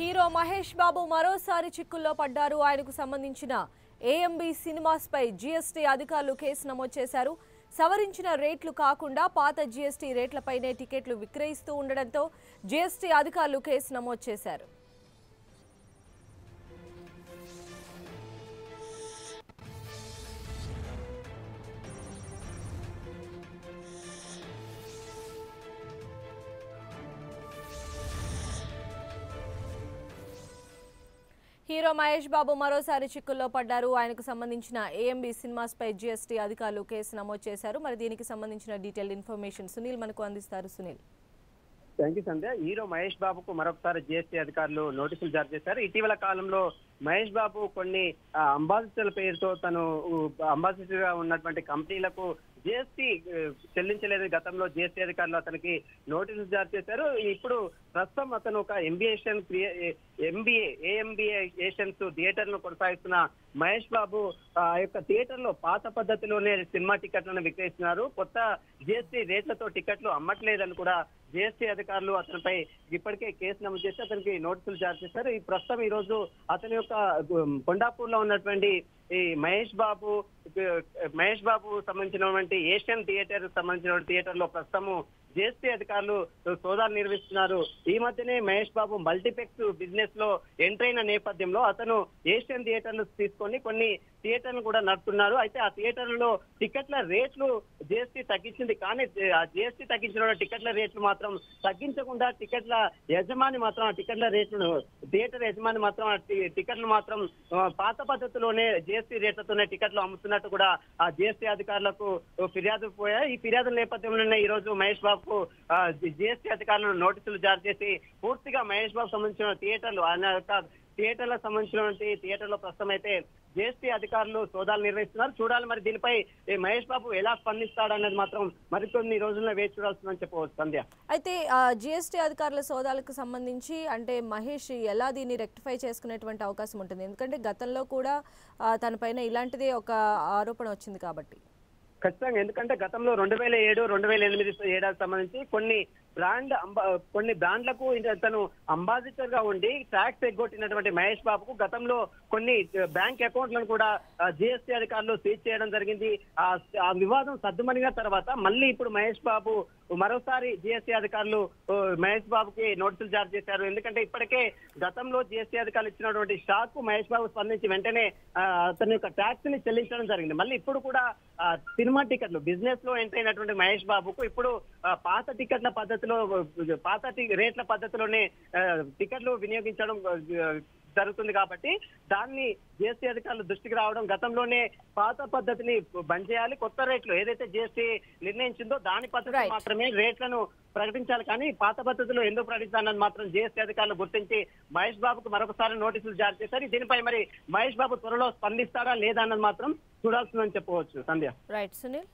Hero Mahesh Babu మరోసారి చిక్కుల్లో పడ్డారు. ఆయనకు సంబంధించిన ఏఎంబీ సినిమాస్ పై జీఎస్టీ అధికారులు కేసు నమోదు చేశారు. సవరించిన రేట్లు కాకుండా పాత జీఎస్టీ రేట్లపైనే టికెట్లు విక్రయిస్తూ ఉండడంతో జీఎస్టీ అధికారులు కేసు నమోదు చేశారు. హీరో మహేష్ బాబు మరోసారి చిక్కుల్లో పడ్డారు. ఆయనకు సంబంధించిన ఏఎంబీ సినిమాస్ పై జీఎస్టీ అధికారులు కేసు నమోదు చేశారు. మరి దీనికి సంబంధించిన డీటెయిల్డ్ ఇన్ఫర్మేషన్ సునీల్ మనకు అందిస్తారు. Sunil. Thank you Sandhya. Hero Mahesh బాబుకు మరొకసారి జీఎస్టీ అధికారులు నోటీసులు జారీ చేశారు. ఇటీవల కాలంలో మహేష్ బాబు కొన్ని అంబాసిడర్ల పేరుతో తను అంబాసిడర్ గా ఉన్నటువంటి కంపెనీలకు జీఎస్టీ చెల్లించలేదు. గతంలో జీఎస్టీ అధికారులు అతనికి నోటీసులు జారీ చేశారు. ఇప్పుడు ప్రస్తుతం అతను ఒక ఏఎంబీఏ థియేటర్ ను కొనసాగిస్తున్న మహేష్ బాబు ఆ యొక్క థియేటర్ లో పాత పద్ధతిలోనే సినిమా టికెట్లను విక్రయిస్తున్నారు. కొత్త జీఎస్టీ రేట్లతో టికెట్లు అమ్మట్లేదని కూడా జీఎస్టీ అధికారులు అతనిపై ఇప్పటికే కేసు నమోదు చేసి అతనికి నోటీసులు జారీ చేశారు. ఈ ప్రస్తుతం ఈ రోజు అతని యొక్క కొండాపూర్ లో ఉన్నటువంటి ఈ మహేష్ బాబు సంబంధించినటువంటి ఏషియన్ థియేటర్ సంబంధించిన థియేటర్ లో ప్రస్తుతము జీఎస్టీ అధికారులు సోదాలు నిర్వహిస్తున్నారు. ఈ మధ్యనే మహేష్ బాబు మల్టీప్లెక్స్ బిజినెస్ లో ఎంటర్ అయిన నేపథ్యంలో అతను ఏషియన్ థియేటర్లు తీసుకొని కొన్ని థియేటర్లు కూడా నడుపుతున్నారు. అయితే ఆ థియేటర్లలో టికెట్ల రేట్లు జీఎస్టీ తగ్గించింది. కానీ ఆ జీఎస్టీ తగ్గించిన టికెట్ల రేట్లు మాత్రం తగ్గించకుండా టికెట్ల యజమాని మాత్రం ఆ టికెట్ల రేట్లను థియేటర్ యజమాని మాత్రం ఆ టికెట్లు మాత్రం పాత పద్ధతిలోనే జీఎస్టీ రేట్లతోనే టికెట్లు అమ్ముతున్నట్టు కూడా ఆ జీఎస్టీ అధికారులకు ఫిర్యాదులు పోయాయి. ఈ ఫిర్యాదుల నేపథ్యంలోనే ఈ రోజు మహేష్ బాబుకు జీఎస్టీ అధికారులను నోటీసులు జారీ చేసి పూర్తిగా మహేష్ బాబు సంబంధించిన థియేటర్లు ఆయన యొక్క థియేటర్లకు సంబంధించినటువంటి థియేటర్లో ప్రస్తుతం అయితే జీఎస్టీ అధికారులు సోదాలు నిర్వహిస్తున్నారు. చూడాలి మరి దీనిపై మహేష్ బాబు ఎలా స్పందిస్తాడనేది మాత్రం మరికొన్ని రోజుల్లో వేచి చూడాల్సిందని చెప్పవచ్చు. సంధ్య, అయితే జీఎస్టీ అధికారుల సోదాలకు సంబంధించి అంటే మహేష్ ఎలా దీన్ని రెక్టిఫై చేసుకునేటువంటి అవకాశం ఉంటుంది? ఎందుకంటే గతంలో కూడా తన పైన ఇలాంటిదే ఒక ఆరోపణ వచ్చింది కాబట్టి. ఖచ్చితంగా. ఎందుకంటే గతంలో 2007-2008 ఏడాది సంబంధించి కొన్ని బ్రాండ్లకు తను అంబాసిడర్ గా ఉండి ట్యాక్స్ ఎగ్గొట్టినటువంటి మహేష్ బాబుకు గతంలో కొన్ని బ్యాంక్ అకౌంట్లను కూడా జీఎస్టీ అధికారులు సీజ్ చేయడం జరిగింది. ఆ వివాదం సద్దుమణిన తర్వాత మళ్ళీ ఇప్పుడు మహేష్ బాబు మరోసారి జీఎస్టీ అధికారులు మహేష్ బాబుకి నోటీసులు జారీ చేశారు. ఎందుకంటే ఇప్పటికే గతంలో జీఎస్టీ అధికారులు ఇచ్చినటువంటి షాక్ కు మహేష్ బాబు స్పందించి వెంటనే అతని యొక్క ట్యాక్స్ ని చెల్లించడం జరిగింది. మళ్ళీ ఇప్పుడు కూడా సినిమా టికెట్లు బిజినెస్ లో ఎంటర్ అయినటువంటి మహేష్ బాబుకు ఇప్పుడు పాత టికెట్ల పద్ధతిలో పాత రేట్ల పద్ధతిలోనే టికెట్లు వినియోగించడం జరుగుతుంది. కాబట్టి దాన్ని జీఎస్టీ అధికారులు దృష్టికి రావడం గతంలోనే పాత పద్ధతిని బంద్ చేయాలి, కొత్త రేట్లు ఏదైతే జీఎస్టీ నిర్ణయించిందో దాని పద్ధతి మాత్రమే రేట్లను ప్రకటించాలి, కానీ పాత పద్ధతిలో ఎందుకు ప్రకటించాలని మాత్రం జీఎస్టీ అధికారులు గుర్తించి మహేష్ బాబుకు మరొకసారి నోటీసులు జారీ చేశారు. దీనిపై మరి మహేష్ బాబు త్వరలో స్పందిస్తారా లేదా అన్నది మాత్రం చూడాల్సిందని చెప్పవచ్చు. సంధ్య. రైట్ సునీల్.